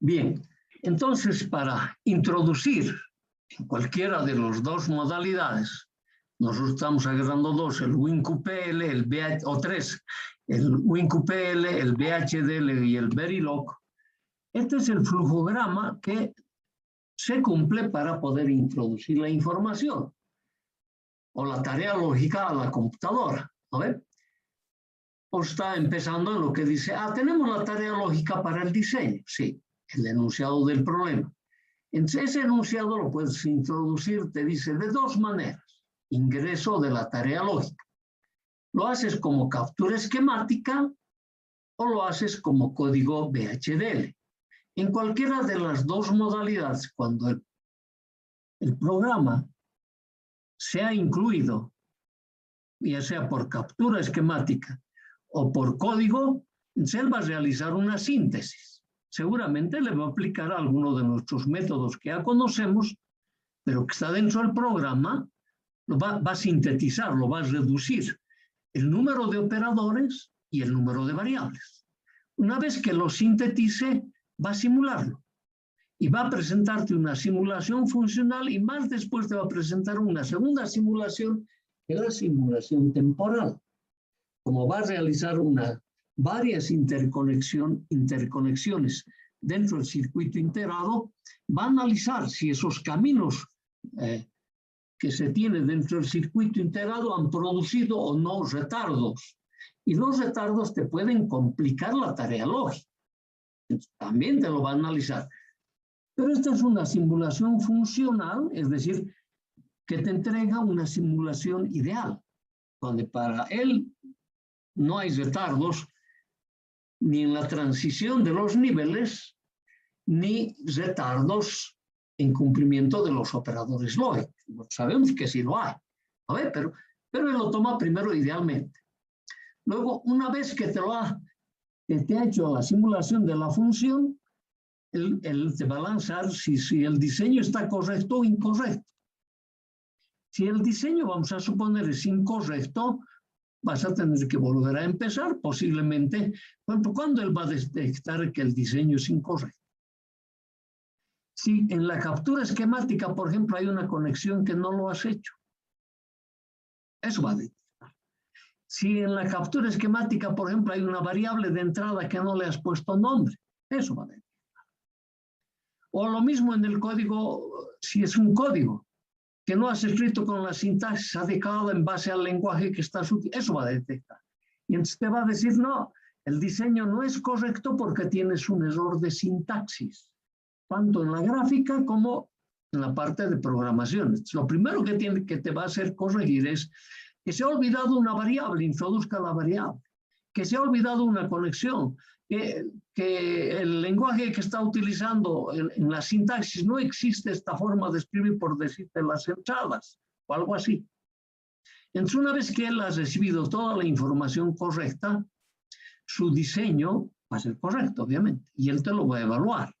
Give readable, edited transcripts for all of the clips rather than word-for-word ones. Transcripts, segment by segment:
Bien, entonces para introducir en cualquiera de las dos modalidades, nosotros estamos agarrando dos, el WinQPL, o tres, el WinQPL, el VHDL y el Verilog. Este es el flujograma que se cumple para poder introducir la información o la tarea lógica a la computadora. ¿No ve? O está empezando en lo que dice, tenemos la tarea lógica para el diseño. Sí, el enunciado del problema. Entonces, ese enunciado lo puedes introducir, te dice, de dos maneras. Ingreso de la tarea lógica. Lo haces como captura esquemática o lo haces como código VHDL. En cualquiera de las dos modalidades, cuando el programa se ha incluido, ya sea por captura esquemática o por código, él va a realizar una síntesis. Seguramente le va a aplicar alguno de nuestros métodos que ya conocemos, pero que está dentro del programa, lo va a sintetizar, lo va a reducir el número de operadores y el número de variables. Una vez que lo sintetice, va a simularlo y va a presentarte una simulación funcional y más después te va a presentar una segunda simulación, que es la simulación temporal. Como va a realizar varias interconexiones dentro del circuito integrado, va a analizar si esos caminos que se tienen dentro del circuito integrado han producido o no retardos. Y los retardos te pueden complicar la tarea lógica. También te lo va a analizar. Pero esta es una simulación funcional, es decir, que te entrega una simulación ideal, donde para él no hay retardos ni en la transición de los niveles, ni retardos en cumplimiento de los operadores lógicos. Sabemos que sí lo hay, a ver, pero él lo toma primero idealmente. Luego, una vez que te ha hecho la simulación de la función, él te va a lanzar si el diseño está correcto o incorrecto. Si el diseño, vamos a suponer, es incorrecto, vas a tener que volver a empezar, posiblemente. Bueno, ¿cuándo él va a detectar que el diseño es incorrecto? Si en la captura esquemática, por ejemplo, hay una conexión que no lo has hecho, eso va a detectar. Si en la captura esquemática, por ejemplo, hay una variable de entrada que no le has puesto nombre, eso va a detectar. O lo mismo en el código, si es un código que no has escrito con la sintaxis adecuada en base al lenguaje que estás utilizando, eso va a detectar. Y entonces te va a decir, no, el diseño no es correcto porque tienes un error de sintaxis, tanto en la gráfica como en la parte de programación. Entonces, lo primero que te va a hacer corregir es que se ha olvidado una variable, introduzca la variable, que se ha olvidado una conexión, que el lenguaje que está utilizando en la sintaxis no existe esta forma de escribir por decirte las entradas o algo así. Entonces, una vez que él ha recibido toda la información correcta, su diseño va a ser correcto, obviamente, y él te lo va a evaluar.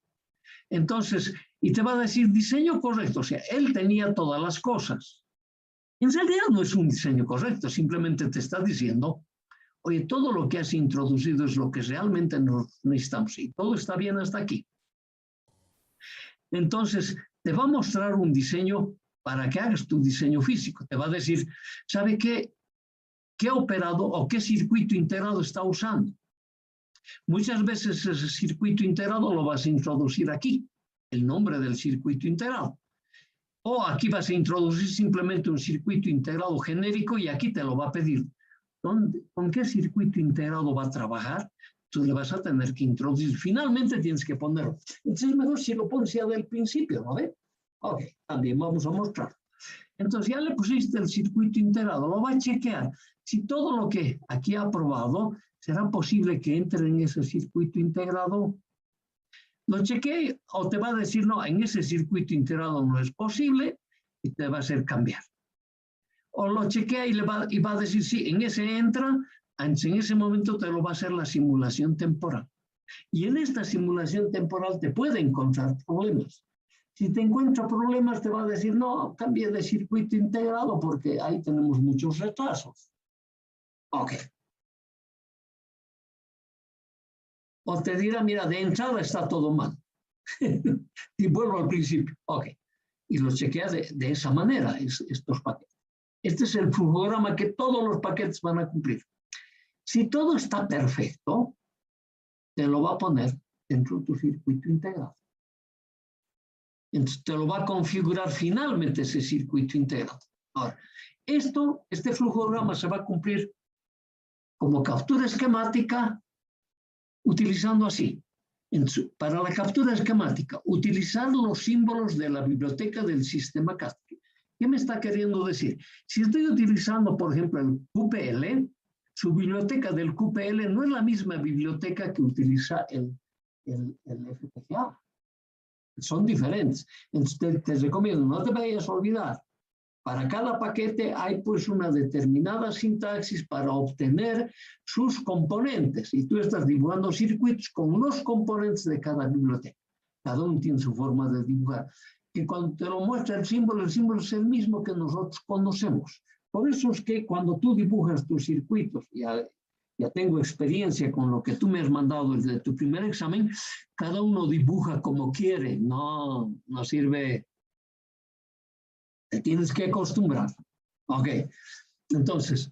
Entonces, y te va a decir diseño correcto, o sea, él tenía todas las cosas. En realidad no es un diseño correcto, simplemente te está diciendo, oye, todo lo que has introducido es lo que realmente necesitamos y todo está bien hasta aquí. Entonces, te va a mostrar un diseño para que hagas tu diseño físico. Te va a decir, ¿sabe qué operado o qué circuito integrado está usando? Muchas veces ese circuito integrado lo vas a introducir aquí, el nombre del circuito integrado. O aquí vas a introducir simplemente un circuito integrado genérico y aquí te lo va a pedir. ¿Con qué circuito integrado va a trabajar? Tú le vas a tener que introducir. Finalmente tienes que ponerlo. Entonces es mejor si lo pones ya del principio, ¿no ve? Ok, también vamos a mostrar. Entonces ya le pusiste el circuito integrado, lo va a chequear. Si todo lo que aquí ha aprobado, ¿será posible que entre en ese circuito integrado? Lo chequee o te va a decir, no, en ese circuito integrado no es posible y te va a hacer cambiar. O lo chequea y va a decir, sí, en ese entra, en ese momento te lo va a hacer la simulación temporal. Y en esta simulación temporal te puede encontrar problemas. Si te encuentra problemas, te va a decir, no, cambie de circuito integrado porque ahí tenemos muchos retrasos. Ok. O te dirá, mira, de entrada está todo mal. Y vuelvo al principio. Ok. Y los chequea de esa manera, estos paquetes. Este es el flujograma que todos los paquetes van a cumplir. Si todo está perfecto, te lo va a poner dentro de tu circuito integrado. Entonces te lo va a configurar finalmente ese circuito integrado. Ahora, este flujograma se va a cumplir como captura esquemática utilizando así. Para la captura esquemática, utilizar los símbolos de la biblioteca del sistema CAD. ¿Qué me está queriendo decir? Si estoy utilizando, por ejemplo, el QPL, su biblioteca del QPL no es la misma biblioteca que utiliza el FPGA. Son diferentes. Entonces te recomiendo, no te vayas a olvidar. Para cada paquete hay pues una determinada sintaxis para obtener sus componentes. Y tú estás dibujando circuitos con los componentes de cada biblioteca. Cada uno tiene su forma de dibujar. Y cuando te lo muestra el símbolo es el mismo que nosotros conocemos. Por eso es que cuando tú dibujas tus circuitos, ya tengo experiencia con lo que tú me has mandado desde tu primer examen, cada uno dibuja como quiere. No sirve. Te tienes que acostumbrar. Ok. Entonces,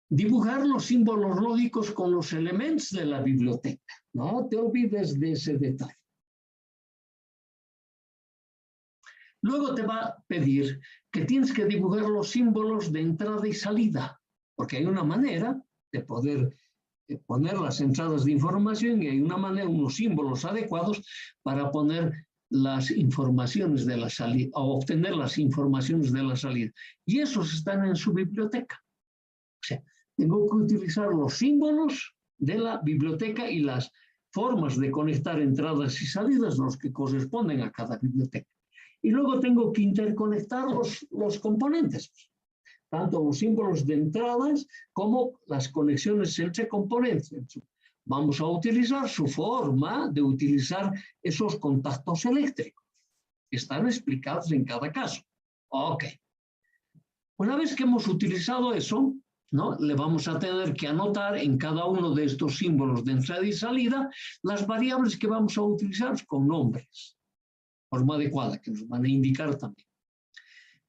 dibujar los símbolos lógicos con los elementos de la biblioteca. No te olvides de ese detalle. Luego te va a pedir que tienes que dibujar los símbolos de entrada y salida, porque hay una manera de poder poner las entradas de información y hay una manera, unos símbolos adecuados para poner las informaciones de la salida, o obtener las informaciones de la salida. Y esos están en su biblioteca. O sea, tengo que utilizar los símbolos de la biblioteca y las formas de conectar entradas y salidas, los que corresponden a cada biblioteca. Y luego tengo que interconectar los componentes, tanto los símbolos de entradas como las conexiones entre componentes. Vamos a utilizar su forma de utilizar esos contactos eléctricos, que están explicados en cada caso. Ok. Una vez que hemos utilizado eso, ¿no? Le vamos a tener que anotar en cada uno de estos símbolos de entrada y salida las variables que vamos a utilizar con nombres. Forma adecuada, que nos van a indicar también.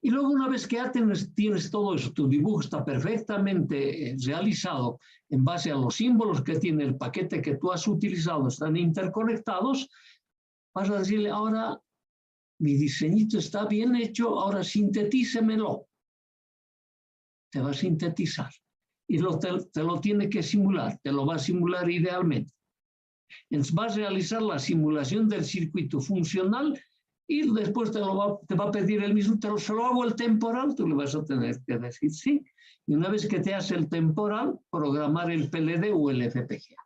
Y luego, una vez que ya tienes todo eso, tu dibujo está perfectamente realizado en base a los símbolos que tiene el paquete que tú has utilizado, están interconectados, vas a decirle, ahora mi diseñito está bien hecho, ahora sintetícemelo. Te va a sintetizar. Y te lo tiene que simular, te lo va a simular idealmente. Entonces vas a realizar la simulación del circuito funcional y después te va a pedir el mismo, se lo hago el temporal, tú le vas a tener que decir sí. Y una vez que te hace el temporal, programar el PLD o el FPGA.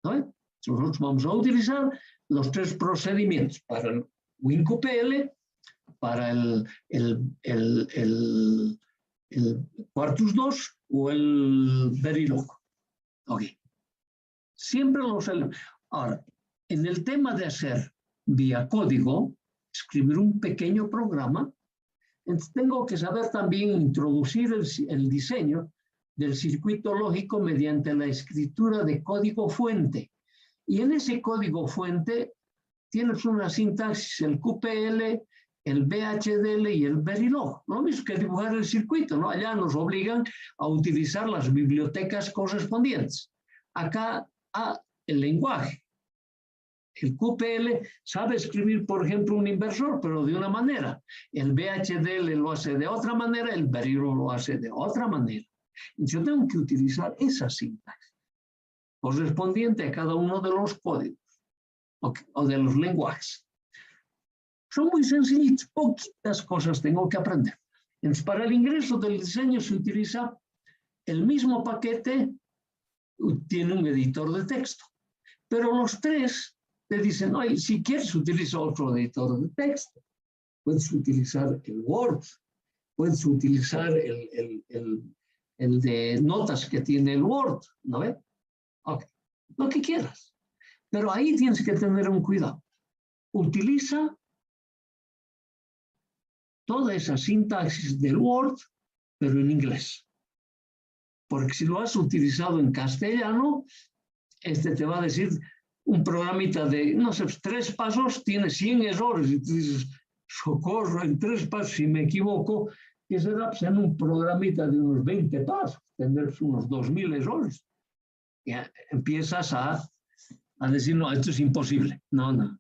¿No? Nosotros vamos a utilizar los tres procedimientos para el WinQPL, para el Quartus 2 o el Verilog. Ok. Siempre los elementos. Ahora, en el tema de hacer vía código, escribir un pequeño programa, entonces tengo que saber también introducir el diseño del circuito lógico mediante la escritura de código fuente. Y en ese código fuente tienes una sintaxis, el QPL, el VHDL y el Verilog. Lo mismo que dibujar el circuito, ¿no? Allá nos obligan a utilizar las bibliotecas correspondientes. Acá el lenguaje. El QPL sabe escribir, por ejemplo, un inversor, pero de una manera. El VHDL lo hace de otra manera, el Verilog lo hace de otra manera. Yo tengo que utilizar esa sintaxis correspondiente a cada uno de los códigos o de los lenguajes. Son muy sencillitos, poquitas cosas tengo que aprender. Entonces, para el ingreso del diseño se utiliza el mismo paquete, tiene un editor de texto. Pero los tres te dicen, oye, si quieres utilizar otro editor de texto, puedes utilizar el Word, puedes utilizar el de notas que tiene el Word, ¿no ves? Ok, lo que quieras. Pero ahí tienes que tener un cuidado. Utiliza toda esa sintaxis del Word, pero en inglés. Porque si lo has utilizado en castellano, te va a decir, un programita de, no sé, 3 pasos tiene 100 errores y tú dices, socorro, en 3 pasos, si me equivoco, que será pues, en un programita de unos 20 pasos, tendrás unos 2000 errores. Y empiezas a decir, no, esto es imposible. No, no.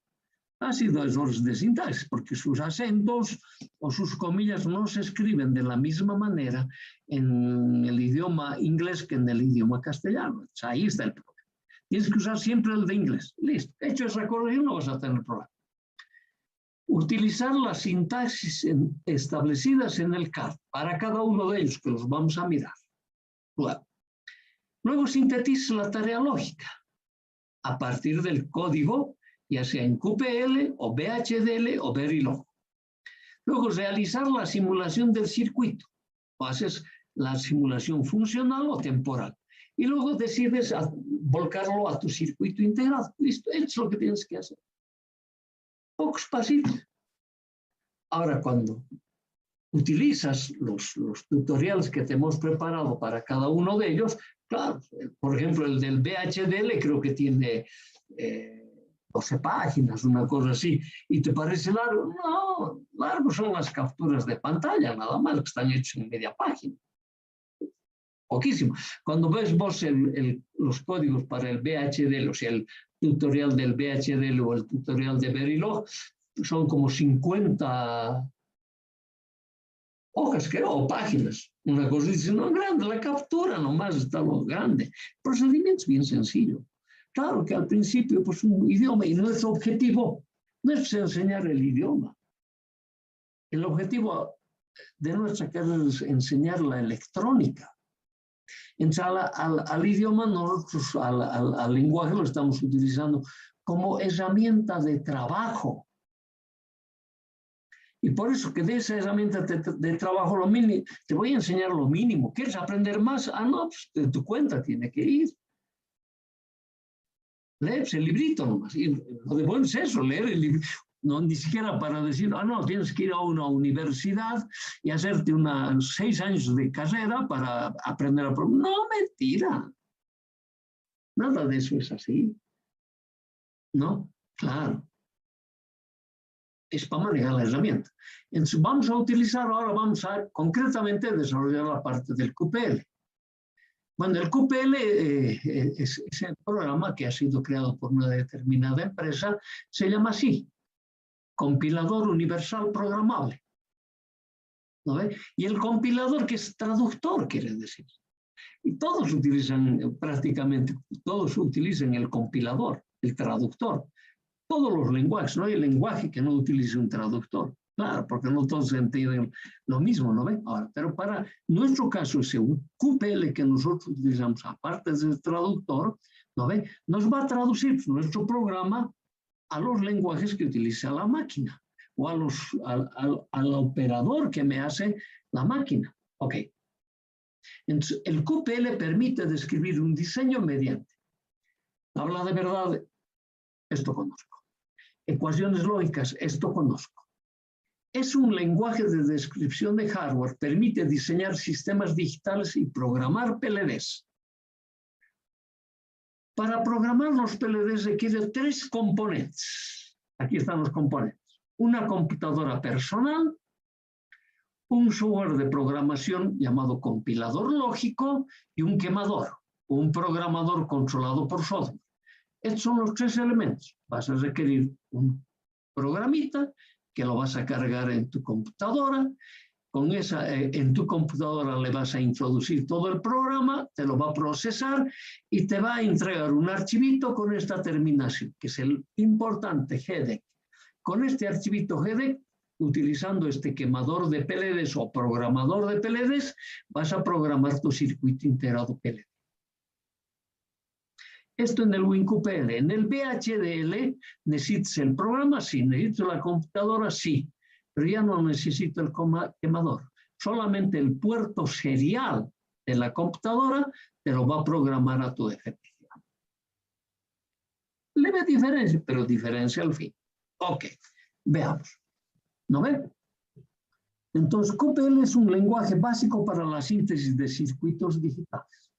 Ha sido errores de sintaxis, porque sus acentos o sus comillas no se escriben de la misma manera en el idioma inglés que en el idioma castellano. O sea, ahí está el problema. Tienes que usar siempre el de inglés. Listo. Hecho esa corrección, no vas a tener problema. Utilizar las sintaxis establecidas en el CAD para cada uno de ellos, que los vamos a mirar. Luego sintetiza la tarea lógica a partir del código, ya sea en QPL o VHDL o Verilog. Luego realizar la simulación del circuito. O haces la simulación funcional o temporal. Y luego decides volcarlo a tu circuito integrado. Listo, eso es lo que tienes que hacer. Pocos pasitos. Ahora, cuando utilizas los tutoriales que te hemos preparado para cada uno de ellos, claro, por ejemplo, el del VHDL creo que tiene 12 páginas, una cosa así, y te parece largo. No, largo son las capturas de pantalla, nada más, que están hechos en media página. Poquísimo. Cuando ves vos los códigos para el VHDL, o sea, el tutorial del VHDL o el tutorial de Verilog, son como 50 hojas, creo, o páginas. Una cosa dice, no, grande, la captura nomás está lo grande. El procedimiento es bien sencillo. Claro que al principio, pues un idioma, y nuestro objetivo no es enseñar el idioma. El objetivo de nuestra carrera es enseñar la electrónica. Entonces, al idioma, nosotros, al lenguaje, lo estamos utilizando como herramienta de trabajo. Y por eso que de esa herramienta de trabajo, lo mínimo, te voy a enseñar lo mínimo. ¿Quieres aprender más? Ah, no, pues de tu cuenta tiene que ir. Lees el librito nomás. Y lo de bueno es eso, leer el libro. No, ni siquiera para decir, ah, no, tienes que ir a una universidad y hacerte 6 años de carrera para aprender a programar. No, mentira. Nada de eso es así. ¿No? Claro. Es para manejar la herramienta. Entonces, vamos a utilizar, ahora vamos a concretamente desarrollar la parte del QPL. Bueno, el QPL es el programa que ha sido creado por una determinada empresa, se llama así, Compilador Universal Programable. ¿No ve? Y el compilador, que es traductor, quiere decir. Y todos utilizan, prácticamente, todos utilizan el compilador, el traductor. Todos los lenguajes, no hay lenguaje que no utilice un traductor. Claro, porque no todos entienden lo mismo, ¿no ven? Ahora, pero para nuestro caso, ese QPL que nosotros utilizamos, aparte del traductor, ¿no ven? Nos va a traducir nuestro programa a los lenguajes que utiliza la máquina o al operador que me hace la máquina. Ok. Entonces, el QPL permite describir un diseño mediante tabla de verdad, esto conozco. Ecuaciones lógicas, esto conozco. Es un lenguaje de descripción de hardware, permite diseñar sistemas digitales y programar PLDs. Para programar los PLDs requiere 3 componentes. Aquí están los componentes. Una computadora personal, un software de programación llamado compilador lógico y un quemador, un programador controlado por software. Estos son los 3 elementos. Vas a requerir un programita que lo vas a cargar en tu computadora. Con en tu computadora le vas a introducir todo el programa, te lo va a procesar y te va a entregar un archivito con esta terminación, que es el importante headec. Con este archivito headec, utilizando este quemador de PLDs o programador de PLDs, vas a programar tu circuito integrado PLD. Esto en el WinQPL. En el VHDL necesitas el programa, sí. Necesito la computadora, sí. Pero ya no necesito el quemador. Solamente el puerto serial de la computadora te lo va a programar a tu defectiva. Leve diferencia, pero diferencia al fin. Ok, veamos. ¿No ven? Entonces, QPL es un lenguaje básico para la síntesis de circuitos digitales.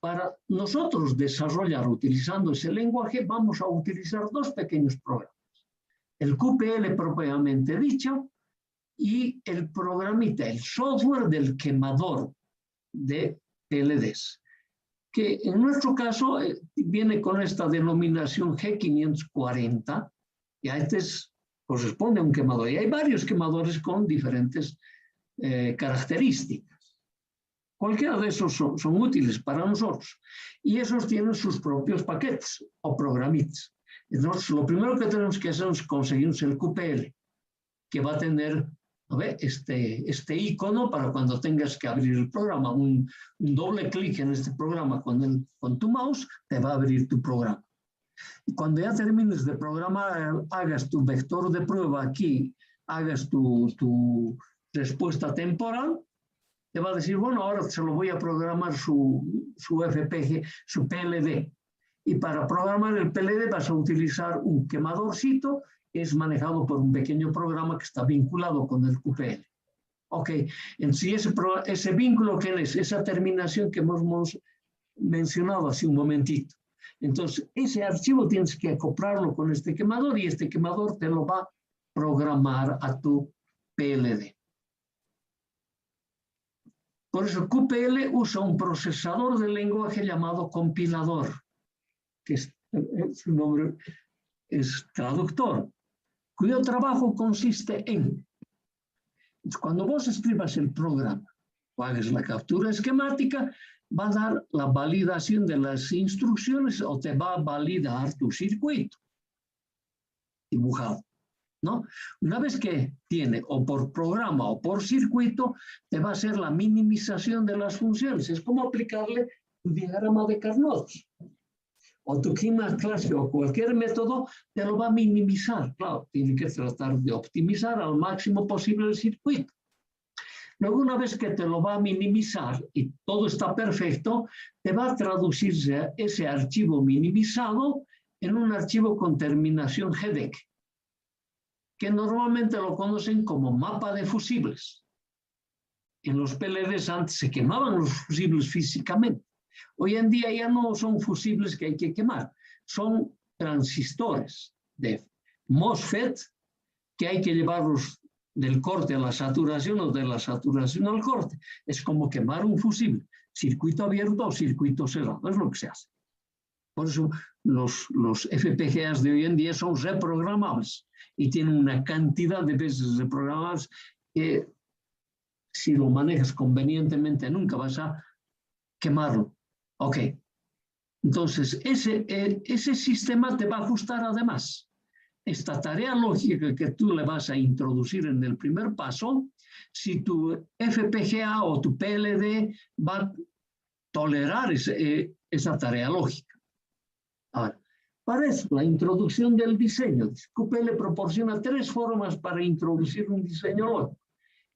para nosotros desarrollar utilizando ese lenguaje, vamos a utilizar dos pequeños programas. El QPL propiamente dicho y el programita, el software del quemador de PLDs, que en nuestro caso viene con esta denominación G540, y a este corresponde a un quemador. Y hay varios quemadores con diferentes características. Cualquiera de esos son útiles para nosotros. Y esos tienen sus propios paquetes o programitas. Entonces, lo primero que tenemos que hacer es conseguir el QPL, que va a tener este icono para cuando tengas que abrir el programa. Un doble clic en este programa con tu mouse te va a abrir tu programa. Y cuando ya termines de programar, hagas tu vector de prueba aquí, hagas tu respuesta temporal, te va a decir, bueno, ahora se lo voy a programar su FPG, su PLD. Y para programar el PLD vas a utilizar un quemadorcito que es manejado por un pequeño programa que está vinculado con el QPL. Ok, en sí ese vínculo que es esa terminación que hemos mencionado hace un momentito. Entonces, ese archivo tienes que acoplarlo con este quemador y este quemador te lo va a programar a tu PLD. Por eso QPL usa un procesador de lenguaje llamado compilador, que su nombre es traductor, cuyo trabajo consiste en, cuando vos escribas el programa o hagas la captura esquemática, va a dar la validación de las instrucciones o te va a validar tu circuito dibujado, ¿no? Una vez que tiene o por programa o por circuito, te va a hacer la minimización de las funciones. Es como aplicarle un diagrama de Carnot o tu química clásica o cualquier método, te lo va a minimizar. Claro, tiene que tratar de optimizar al máximo posible el circuito. Luego, una vez que te lo va a minimizar y todo está perfecto, te va a traducirse ese archivo minimizado en un archivo con terminación GDEC, que normalmente lo conocen como mapa de fusibles. En los PLDs antes se quemaban los fusibles físicamente. Hoy en día ya no son fusibles que hay que quemar, son transistores de MOSFET que hay que llevarlos del corte a la saturación o de la saturación al corte. Es como quemar un fusible, circuito abierto o circuito cerrado, es lo que se hace. Por eso los FPGAs de hoy en día son reprogramables y tienen una cantidad de veces reprogramables que si lo manejas convenientemente nunca vas a quemarlo. Ok, entonces ese sistema te va a ajustar además esta tarea lógica que tú le vas a introducir en el primer paso, si tu FPGA o tu PLD va a tolerar esa tarea lógica. Ahora, para eso, la introducción del diseño. QPL proporciona 3 formas para introducir un diseño lógico.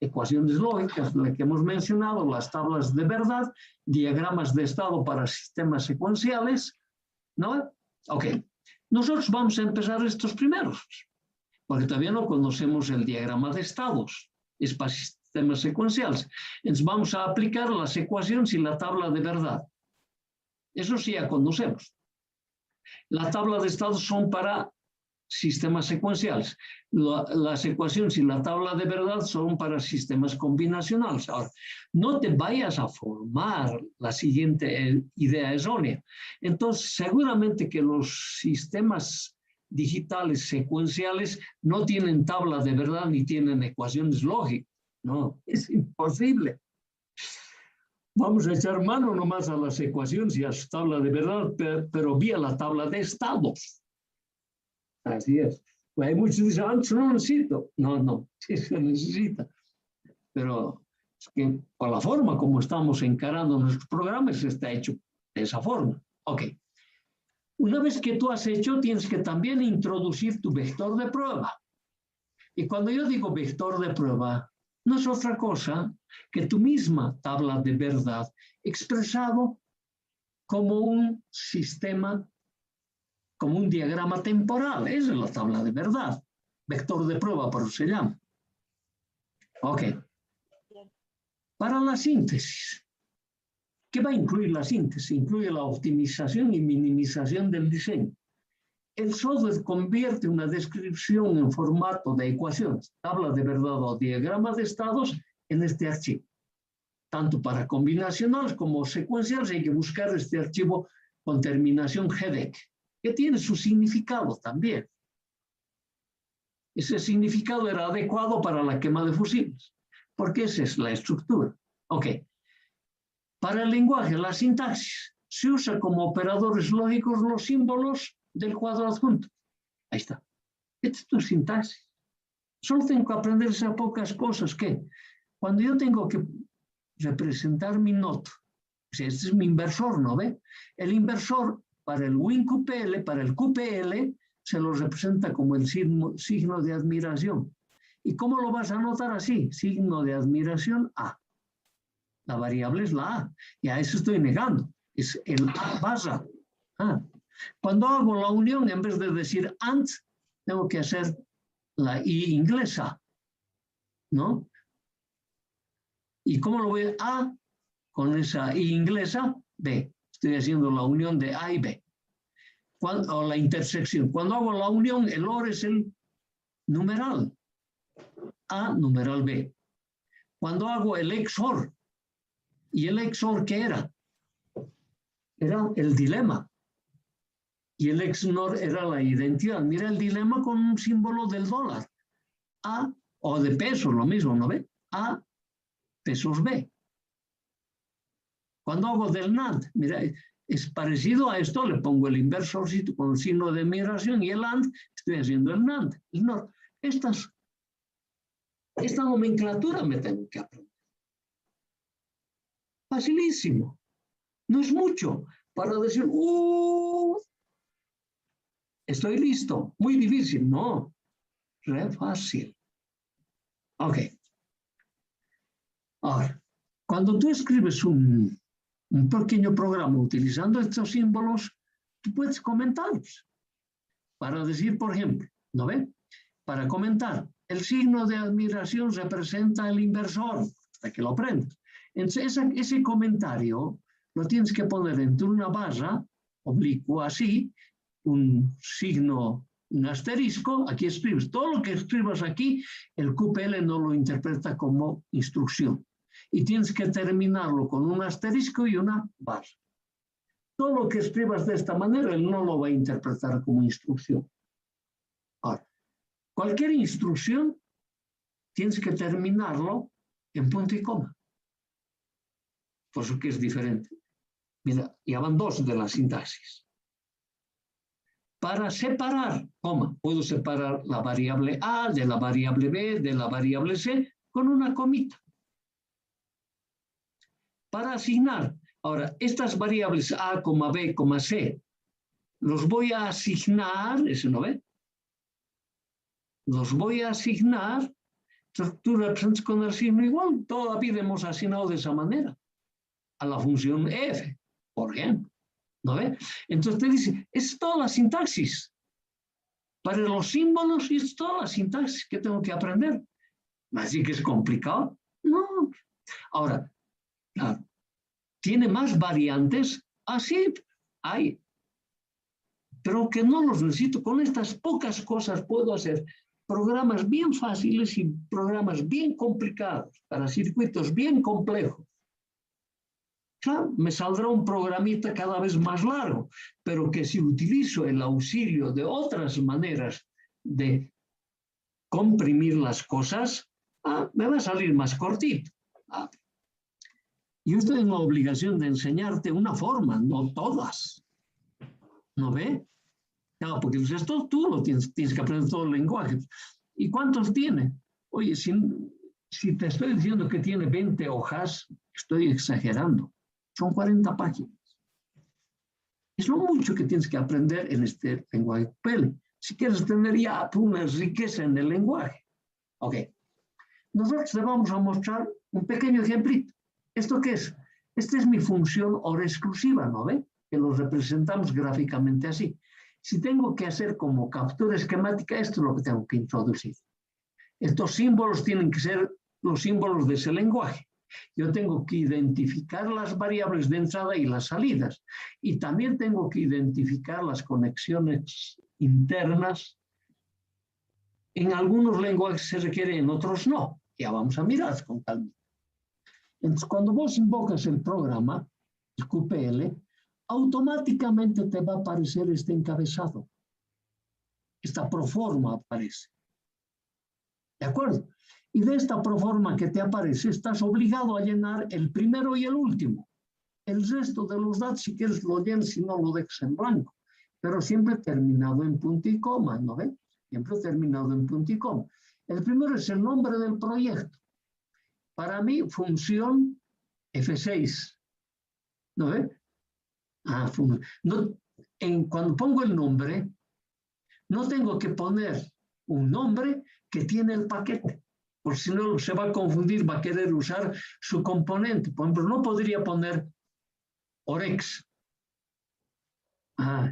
Ecuaciones lógicas, la que hemos mencionado, las tablas de verdad, diagramas de estado para sistemas secuenciales, ¿no? Ok. Nosotros vamos a empezar estos primeros, porque todavía no conocemos el diagrama de estados, es para sistemas secuenciales. Entonces vamos a aplicar las ecuaciones y la tabla de verdad. Eso sí ya conocemos. La tabla de estados son para sistemas secuenciales. Las ecuaciones y la tabla de verdad son para sistemas combinacionales. Ahora, no te vayas a formar la siguiente idea errónea. Entonces, seguramente que los sistemas digitales secuenciales no tienen tabla de verdad ni tienen ecuaciones lógicas. No, es imposible. Vamos a echar mano nomás a las ecuaciones y a su tabla de verdad, pero vía la tabla de estados. Así es. Pues hay muchos que dicen, antes no necesito. No, sí se necesita. Pero es que por la forma como estamos encarando nuestros programas está hecho de esa forma. Ok. Una vez que tú has hecho, tienes que también introducir tu vector de prueba. Y cuando yo digo vector de prueba, no es otra cosa que tu misma tabla de verdad expresado como un sistema, como un diagrama temporal. Esa es la tabla de verdad. Vector de prueba, por eso se llama. Ok. Para la síntesis. ¿Qué va a incluir la síntesis? Incluye la optimización y minimización del diseño. El software convierte una descripción en formato de ecuaciones, tabla de verdad o diagrama de estados en este archivo. Tanto para combinacionales como secuenciales hay que buscar este archivo con terminación GDEC, que tiene su significado también. Ese significado era adecuado para la quema de fusibles, porque esa es la estructura. Ok. Para el lenguaje, la sintaxis, se usa como operadores lógicos los símbolos del cuadro adjunto. Ahí está. Esta es tu sintaxis. Solo tengo que aprender esas pocas cosas que, cuando yo tengo que representar mi nota, o sea, este es mi inversor, ¿no ve? El inversor para el WinQPL, para el QPL, se lo representa como el signo de admiración. ¿Y cómo lo vas a anotar así? Signo de admiración A. La variable es la A, y a eso estoy negando. Es el A barra. Cuando hago la unión, en vez de decir AND, tengo que hacer la I inglesa, ¿no? ¿Y cómo lo voy a? Con esa I inglesa, B. Estoy haciendo la unión de A y B. O la intersección. Cuando hago la unión, el OR es el numeral. A, numeral B. Cuando hago el XOR, ¿y el XOR qué era? Era el dilema. Y el XNOR era la identidad. Mira el dilema con un símbolo del dólar. A, o de pesos, lo mismo, ¿no ve? A, pesos B. Cuando hago del NAND, mira, es parecido a esto, le pongo el inversor con signo de admiración y el AND, estoy haciendo el NAND. El NOR. Esta nomenclatura me tengo que aprender. Facilísimo. No es mucho para decir, estoy listo. Muy difícil. No. Re fácil. Ok. Ahora, cuando tú escribes un pequeño programa utilizando estos símbolos, tú puedes comentarlos. Para decir, por ejemplo, ¿no ve? Para comentar, el signo de admiración representa el inversor, hasta que lo aprendas. Entonces, ese comentario lo tienes que poner entre una barra, oblicua así, un signo, un asterisco, aquí escribes. Todo lo que escribas aquí, el QPL no lo interpreta como instrucción. Y tienes que terminarlo con un asterisco y una barra. Todo lo que escribas de esta manera, él no lo va a interpretar como instrucción. Ahora, cualquier instrucción, tienes que terminarlo en punto y coma. Por eso que es diferente. Mira, ya van dos de la sintaxis. Para separar, coma, puedo separar la variable A de la variable B, de la variable C, con una comita. Para asignar, ahora, estas variables A, B, C, los voy a asignar, ¿eso no ve? Los voy a asignar, tú representas con el signo igual, toda la vida hemos asignado de esa manera, a la función f, por ejemplo, ¿no ve? Entonces te dice, es toda la sintaxis. Para los símbolos es toda la sintaxis que tengo que aprender. Así que es complicado. No. Ahora, claro, ¿tiene más variantes? Sí, hay. Pero que no los necesito. Con estas pocas cosas puedo hacer programas bien fáciles y programas bien complicados para circuitos bien complejos. Claro, me saldrá un programita cada vez más largo, pero que si utilizo el auxilio de otras maneras de comprimir las cosas, me va a salir más cortito. Yo estoy en la obligación de enseñarte una forma, no todas. ¿No ve? No, porque esto tú lo tienes que aprender todo el lenguaje. ¿Y cuántos tiene? Oye, si te estoy diciendo que tiene 20 hojas, estoy exagerando. Son 40 páginas. Es lo mucho que tienes que aprender en este lenguaje QPL. Si quieres tener ya una riqueza en el lenguaje. Ok. Nosotros te vamos a mostrar un pequeño ejemplito. ¿Esto qué es? Esta es mi función OR exclusiva, ¿no ve? Que lo representamos gráficamente así. Si tengo que hacer como captura esquemática, esto es lo que tengo que introducir. Estos símbolos tienen que ser los símbolos de ese lenguaje. Yo tengo que identificar las variables de entrada y las salidas. Y también tengo que identificar las conexiones internas. En algunos lenguajes se requiere, en otros no. Ya vamos a mirar con calma. Entonces, cuando vos invocas el programa, el QPL, automáticamente te va a aparecer este encabezado. Esta proforma aparece. ¿De acuerdo? Y de esta proforma que te aparece, estás obligado a llenar el primero y el último. El resto de los datos, si quieres, lo llenas, si no, lo dejas en blanco. Pero siempre terminado en punto y coma, ¿no ves? Siempre terminado en punto y coma. El primero es el nombre del proyecto. Para mí, función F6. ¿No ves? Cuando pongo el nombre, no tengo que poner un nombre que tiene el paquete, porque si no se va a confundir, va a querer usar su componente. Por ejemplo, no podría poner Orex.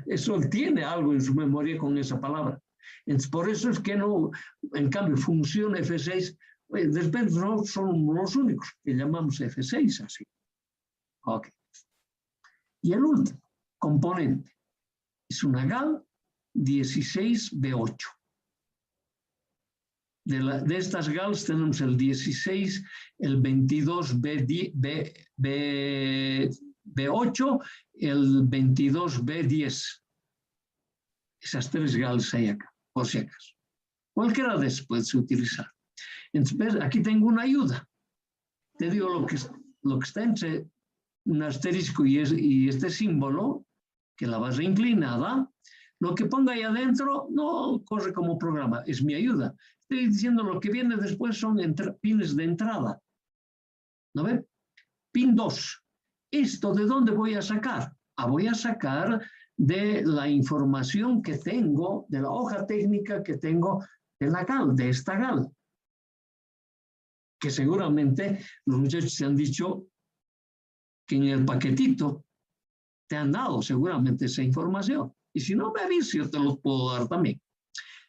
Eso tiene algo en su memoria con esa palabra. Entonces, por eso es que no, en cambio, función F6, después no son los únicos que llamamos F6 así. Ok. Y el último componente es una GAL 16B8. De estas GALs tenemos el 16, el 22B8, el 22B10. Esas tres GALs hay acá, por si acaso. Cualquiera de esas puedes utilizar. Entonces, aquí tengo una ayuda. Te digo lo que está entre un asterisco y este símbolo, que la base inclinada, lo que ponga ahí adentro no corre como programa, es mi ayuda. Estoy diciendo lo que viene después son pines de entrada. ¿No ven? Pin 2. ¿Esto de dónde voy a sacar? Voy a sacar de la información que tengo, de la hoja técnica que tengo de la GAL, de esta GAL. Que seguramente los muchachos te han dicho que en el paquetito te han dado seguramente esa información. Y si no me avisas, yo te los puedo dar también.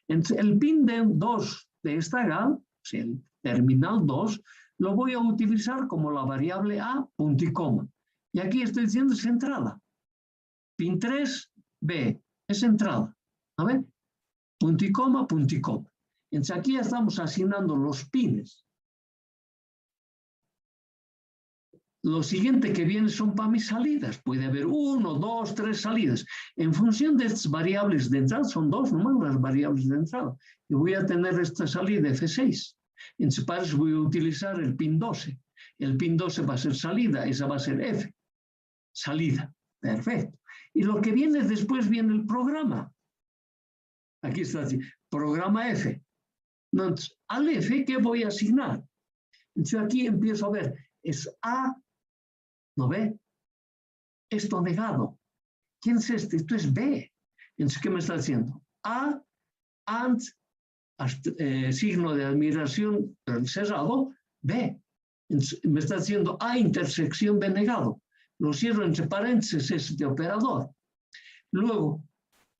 Entonces, el pin 2 de esta GAL, o sea, el terminal 2, lo voy a utilizar como la variable A, punto y coma. Y aquí estoy diciendo es entrada. Pin 3B es entrada. ¿A ver? Punto y coma, punto y coma. Entonces, aquí ya estamos asignando los pines. Lo siguiente que viene son para mis salidas. Puede haber 1, 2, 3 salidas. En función de estas variables de entrada, son 2 nomás las variables de entrada. Y voy a tener esta salida F6. Entonces, para eso voy a utilizar el pin 12. El pin 12 va a ser salida, esa va a ser F. Salida. Perfecto. Y lo que viene después viene el programa. Aquí está así. Programa F. Entonces, al F, ¿qué voy a asignar? Entonces, aquí empiezo a ver. Es A. ¿No ve? Esto negado. ¿Quién es este? Esto es B. Entonces, ¿qué me está diciendo? A, AND, signo de admiración, pero cerrado, B. Entonces, me está diciendo A intersección B negado. Lo cierro entre paréntesis este operador. Luego,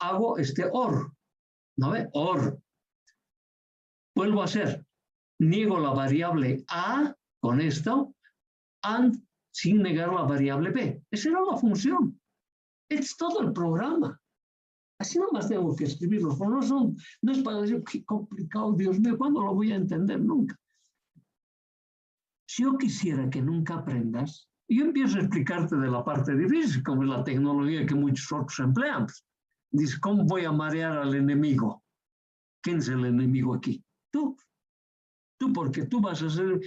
hago este OR. ¿No ve? OR. Vuelvo a hacer. Niego la variable A con esto, AND sin negar la variable B. Esa era la función. Es todo el programa. Así nomás tengo que escribirlo. No es para decir, qué complicado, Dios mío, ¿cuándo lo voy a entender? Nunca. Si yo quisiera que nunca aprendas, yo empiezo a explicarte de la parte difícil, como es la tecnología que muchos otros emplean. Dice, ¿cómo voy a marear al enemigo? ¿Quién es el enemigo aquí? Tú. Tú, porque tú vas a ser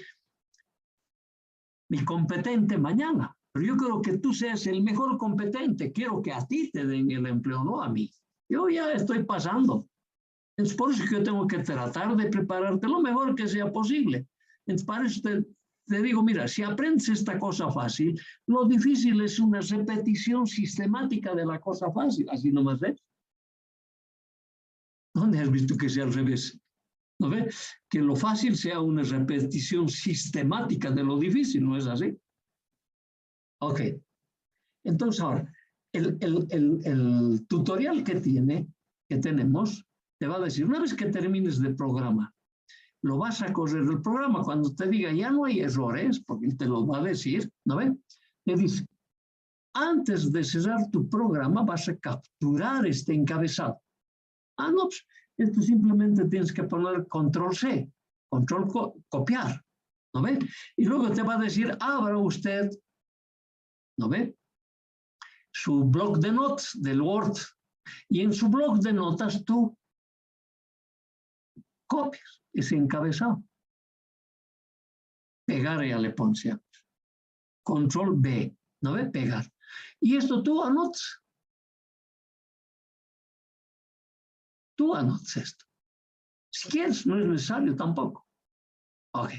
mi competente mañana. Pero yo quiero que tú seas el mejor competente. Quiero que a ti te den el empleo, no a mí. Yo ya estoy pasando. Es por eso que yo tengo que tratar de prepararte lo mejor que sea posible. Entonces, para eso te digo, mira, si aprendes esta cosa fácil, lo difícil es una repetición sistemática de la cosa fácil. Así nomás ves. ¿Dónde has visto que sea al revés? ¿No ves? Que lo fácil sea una repetición sistemática de lo difícil, ¿no es así? Ok. Entonces ahora, el tutorial que tenemos, te va a decir, una vez que termines de programar, lo vas a correr el programa. Cuando te diga ya no hay errores, porque él te lo va a decir, ¿no ves? Te dice, antes de cerrar tu programa vas a capturar este encabezado. Ah, no, pues, esto simplemente tienes que poner control C, control copiar, ¿no ve? Y luego te va a decir, abra usted, ¿no ve? Su bloc de notas del Word. Y en su bloc de notas tú copias ese encabezado. Pegar ya le pones ya. Control B, ¿no ve? Pegar. Y esto tú anotas. Tú anotas esto. Si quieres, no es necesario tampoco. Ok.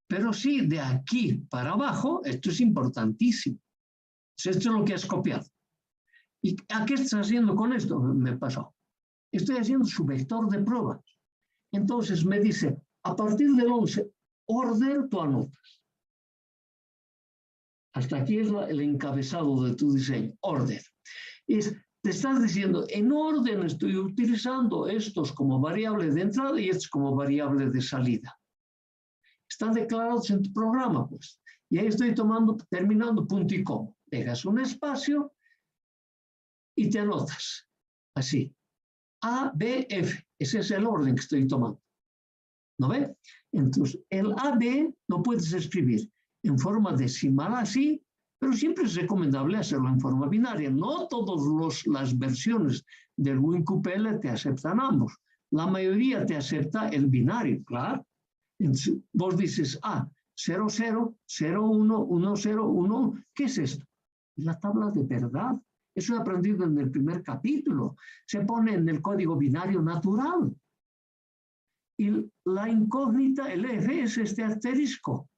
Pero sí, de aquí para abajo, esto es importantísimo. Esto es lo que has copiado. ¿Y a qué estás haciendo con esto? Me pasó. Estoy haciendo su vector de pruebas. Entonces me dice, a partir del 11, order tú anotas. Hasta aquí es el encabezado de tu diseño, order. Te estás diciendo, en orden estoy utilizando estos como variable de entrada y estos como variable de salida. Están declarados en tu programa, pues. Y ahí estoy terminando punto y coma. Dejas un espacio y te anotas. Así. A, B, F. Ese es el orden que estoy tomando. ¿No ve? Entonces, el A, B lo puedes escribir en forma decimal así, pero siempre es recomendable hacerlo en forma binaria. No todas las versiones del WinQPL te aceptan ambos. La mayoría te acepta el binario, claro. Entonces, vos dices, 00, 01, 101, ¿qué es esto? La tabla de verdad. Eso he aprendido en el primer capítulo. Se pone en el código binario natural. Y la incógnita, el F, es este asterisco.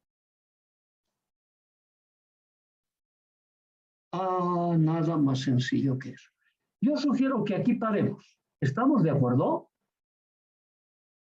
Nada más sencillo que eso. Yo sugiero que aquí paremos. ¿Estamos de acuerdo?